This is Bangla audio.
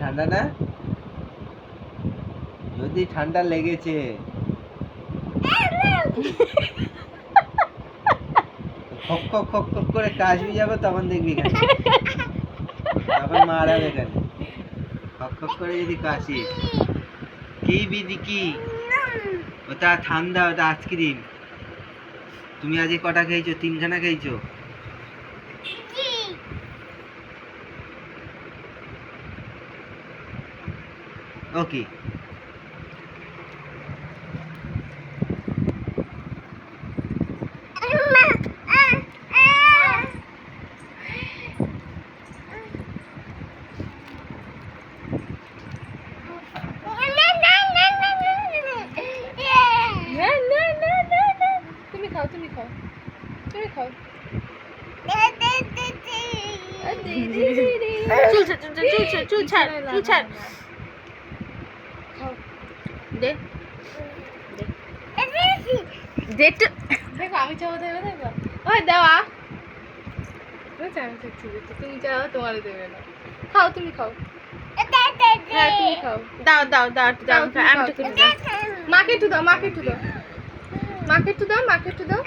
ঠান্ডা না? যদি ঠান্ডা লেগেছে খক খক খক খক করে কাশবি যাবে তখন দেখবি তখন মারাবে কেন খক খক করে যদি কাশিস কি বিধি কি ওটা ঠান্ডা ওটা আইসক্রিম তুমি আজকে কটা খেয়েছো 3খানা খেয়েছো ওকে তুমি খাও তুমি খাও তুমি খাও চুল ছাড় দে দেখো আমি চাওয়া দেবে দেখো ওই দেওয়া আমি দেখছি তুমি চাও তোমার দেবে না খাও তুমি খাও হ্যাঁ তুমি খাও দাও দাও দাও দাও আমি একটু মাকে একটু দাও মাকে একটু দাও মাকে একটু দাও মাকে একটু দাও